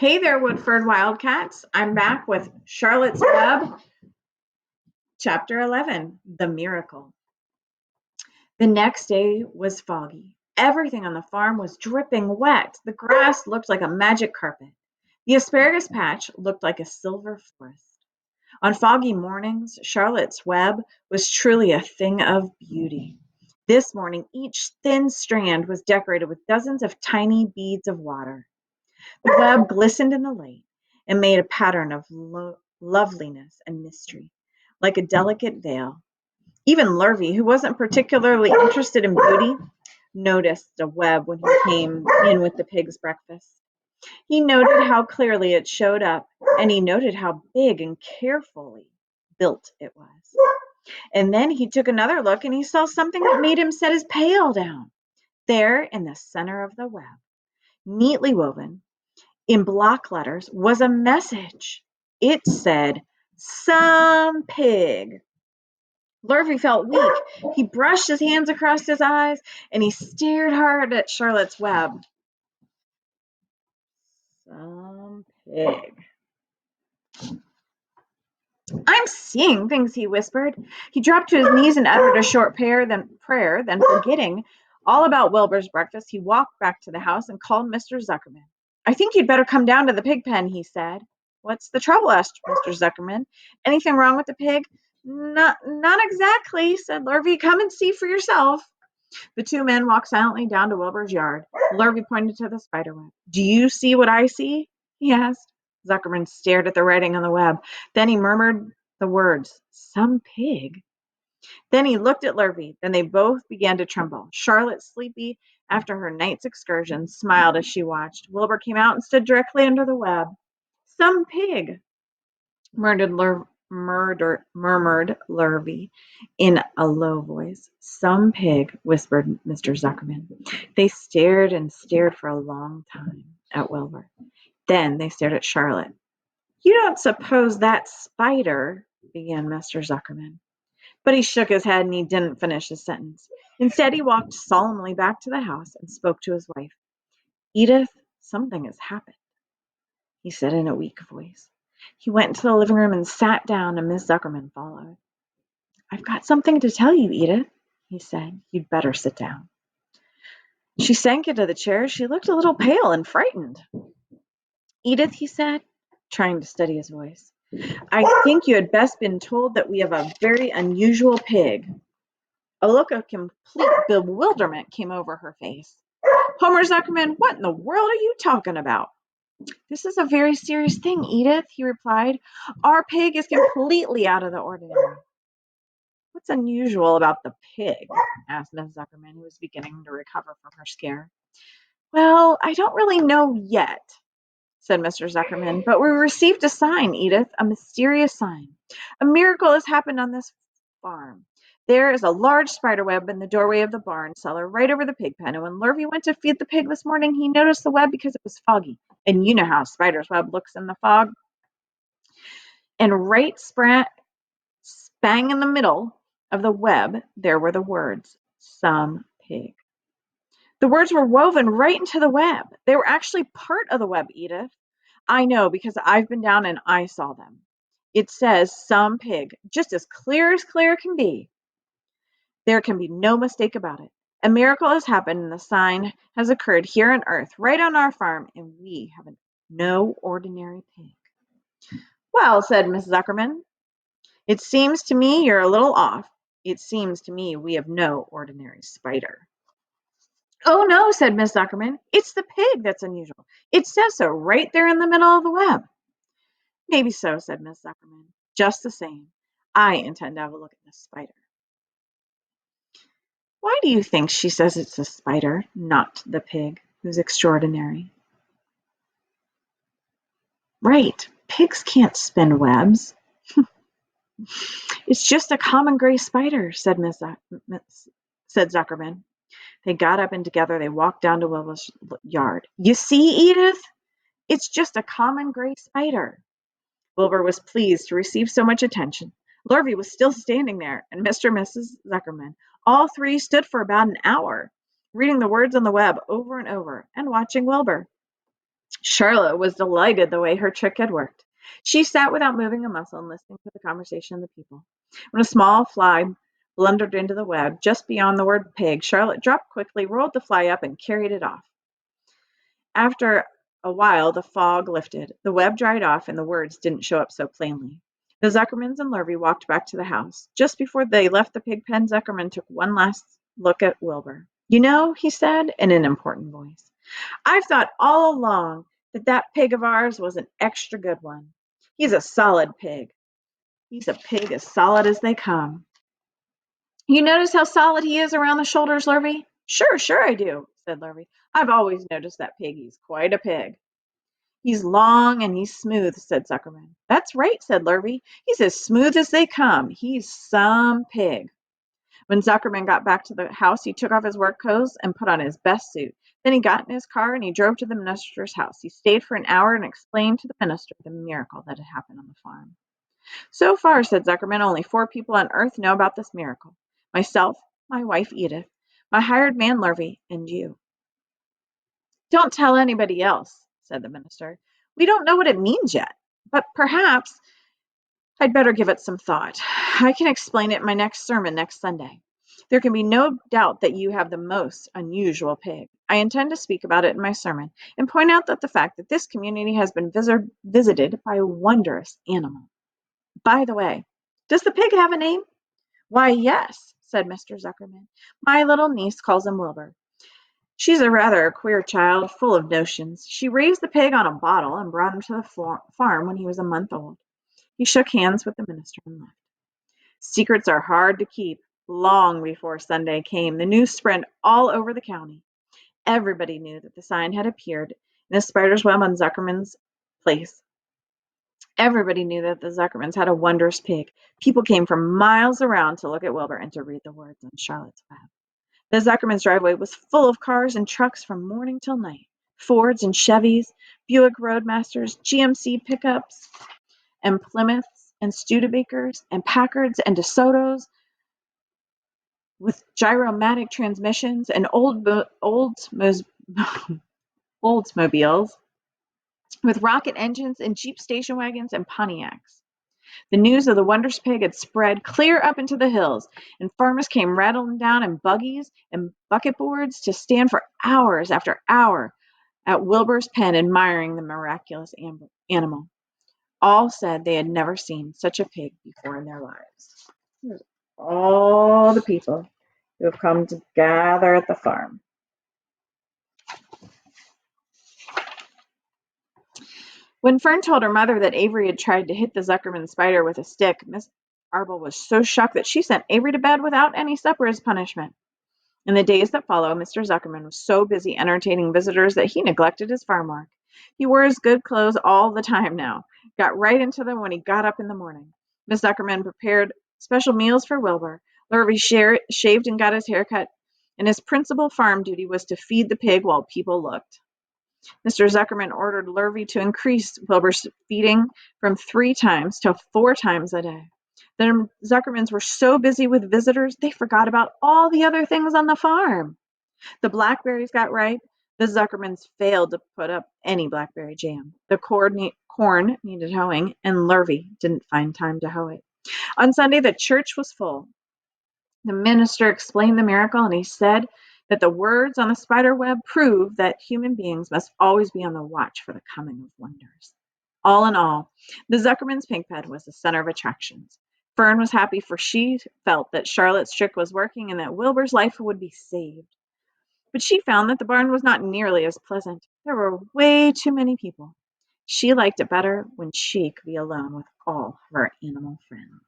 Hey there, Woodford Wildcats. I'm back with Charlotte's Web, Chapter 11, The Miracle. The next day was foggy. Everything on the farm was dripping wet. The grass looked like a magic carpet. The asparagus patch looked like a silver forest. On foggy mornings, Charlotte's Web was truly a thing of beauty. This morning, each thin strand was decorated with dozens of tiny beads of water. The web glistened in the light and made a pattern of loveliness and mystery, like a delicate veil. Even Lurvy, who wasn't particularly interested in beauty, noticed a web when he came in with the pig's breakfast. He noted how clearly it showed up, and he noted how big and carefully built it was. And then he took another look and he saw something that made him set his pail down. There in the center of the web, neatly woven, in block letters was a message. It said, "Some pig." Lurvy felt weak. He brushed his hands across his eyes and he stared hard at Charlotte's Web. Some pig. "I'm seeing things," he whispered. He dropped to his knees and uttered a short prayer, then forgetting all about Wilbur's breakfast, he walked back to the house and called Mr. Zuckerman. "I think you'd better come down to the pig pen," he said. "What's the trouble?" asked Mr. Zuckerman. "Anything wrong with the pig?" Not exactly," said Lurvy. "Come and see for yourself." The two men walked silently down to Wilbur's yard. Lurvy pointed to the spider web. "Do you see what I see?" he asked. Zuckerman stared at the writing on the web. Then he murmured the words, "Some pig." Then he looked at Lurvy. Then they both began to tremble. Charlotte, sleepy after her night's excursion, smiled as she watched. Wilbur came out and stood directly under the web. "Some pig," murmured Lurvy in a low voice. "Some pig," whispered Mr. Zuckerman. They stared and stared for a long time at Wilbur. Then they stared at Charlotte. "You don't suppose that spider," began Mr. Zuckerman. But he shook his head and he didn't finish his sentence. Instead, he walked solemnly back to the house and spoke to his wife. "Edith, something has happened," he said in a weak voice. He went into the living room and sat down, and Miss Zuckerman followed. "I've got something to tell you, Edith," he said. "You'd better sit down." She sank into the chair. She looked a little pale and frightened. "Edith," he said, trying to steady his voice, "I think you had best been told that we have a very unusual pig." A look of complete bewilderment came over her face. "Homer Zuckerman, what in the world are you talking about?" "This is a very serious thing, Edith," he replied. "Our pig is completely out of the ordinary." "What's unusual about the pig?" asked Miss Zuckerman, who was beginning to recover from her scare. "Well, I don't really know yet," said Mr. Zuckerman, "but we received a sign, Edith, a mysterious sign. A miracle has happened on this farm. There is a large spider web in the doorway of the barn cellar right over the pig pen, and when Lurvy went to feed the pig this morning, he noticed the web because it was foggy. And you know how a spider's web looks in the fog. And right spang in the middle of the web, there were the words, 'Some pig.' The words were woven right into the web. They were actually part of the web, Edith. I know because I've been down and I saw them. It says 'Some pig,' just as clear can be. There can be no mistake about it. A miracle has happened and the sign has occurred here on earth, right on our farm, and we have no ordinary pig." "Well," said Miss Zuckerman, "it seems to me you're a little off. It seems to me we have no ordinary spider." "Oh, no," said Miss Zuckerman. "It's the pig that's unusual. It says so right there in the middle of the web." "Maybe so," said Miss Zuckerman. "Just the same, I intend to have a look at this spider." "Why do you think she says it's the spider, not the pig, who's extraordinary?" "Right, pigs can't spin webs." "It's just a common gray spider," said Zuckerman. They got up and together they walked down to Wilbur's yard. "You see, Edith? It's just a common gray spider." Wilbur was pleased to receive so much attention. Lurvy was still standing there, and Mr. and Mrs. Zuckerman. All three stood for about an hour, reading the words on the web over and over, and watching Wilbur. Charlotte was delighted the way her trick had worked. She sat without moving a muscle and listening to the conversation of the people. When a small fly blundered into the web just beyond the word pig, Charlotte dropped quickly, rolled the fly up, and carried it off. After a while, the fog lifted, the web dried off, and the words didn't show up so plainly. The Zuckermans and Lurvy walked back to the house. Just before they left the pig pen, Zuckerman took one last look at Wilbur. You know, he said in an important voice, I've thought all along that pig of ours was an extra good one. He's a solid pig. He's a pig as solid as they come. You notice how solid he is around the shoulders, Lurvy? Sure I do, said Lurvy. I've always noticed that pig. He's quite a pig. He's long and he's smooth, said Zuckerman. That's right, said Lurvy. He's as smooth as they come. He's some pig. When Zuckerman got back to the house, he took off his work clothes and put on his best suit. Then he got in his car and he drove to the minister's house. He stayed for an hour and explained to the minister the miracle that had happened on the farm. So far, said Zuckerman, only 4 people on earth know about this miracle. Myself, my wife Edith, my hired man Lurvy, and you. Don't tell anybody else, said the minister. We don't know what it means yet, but perhaps I'd better give it some thought. I can explain it in my next sermon next Sunday. There can be no doubt that you have the most unusual pig. I intend to speak about it in my sermon and point out that the fact that this community has been visited by a wondrous animal. By the way, does the pig have a name? Why, yes, said Mr. Zuckerman. My little niece calls him Wilbur. She's a rather queer child, full of notions. She raised the pig on a bottle and brought him to the farm when he was a month old. He shook hands with the minister and left. Secrets are hard to keep. Long before Sunday came, the news spread all over the county. Everybody knew that the sign had appeared in the spider's web on Zuckerman's place. Everybody knew that the Zuckermans had a wondrous pig. People came from miles around to look at Wilbur and to read the words on Charlotte's web. The Zuckermans' driveway was full of cars and trucks from morning till night. Fords and Chevys, Buick Roadmasters, GMC pickups, and Plymouths and Studebakers and Packards and DeSotos with gyromatic transmissions and Oldsmobiles with rocket engines and Jeep station wagons and Pontiacs. The news of the wondrous pig had spread clear up into the hills, and farmers came rattling down in buggies and bucketboards to stand for hours after hour at Wilbur's pen admiring the miraculous animal. All said they had never seen such a pig before in their lives. Here's all the people who have come to gather at the farm. When Fern told her mother that Avery had tried to hit the Zuckerman spider with a stick, Miss Arbel was so shocked that she sent Avery to bed without any supper as punishment. In the days that followed, Mr. Zuckerman was so busy entertaining visitors that he neglected his farm work. He wore his good clothes all the time now, got right into them when he got up in the morning. Miss Zuckerman prepared special meals for Wilbur. Lurvy shaved and got his hair cut, and his principal farm duty was to feed the pig while people looked. Mr. Zuckerman ordered Lurvy to increase Wilbur's feeding from 3 times to 4 times a day. The Zuckermans were so busy with visitors, they forgot about all the other things on the farm. The blackberries got ripe. The Zuckermans failed to put up any blackberry jam. The corn needed hoeing, and Lurvy didn't find time to hoe it. On Sunday, the church was full. The minister explained the miracle, and he said that the words on the spider web prove that human beings must always be on the watch for the coming of wonders. All in all, the Zuckerman's pig pen was the center of attractions. Fern was happy, for she felt that Charlotte's trick was working and that Wilbur's life would be saved. But she found that the barn was not nearly as pleasant. There were way too many people. She liked it better when she could be alone with all her animal friends.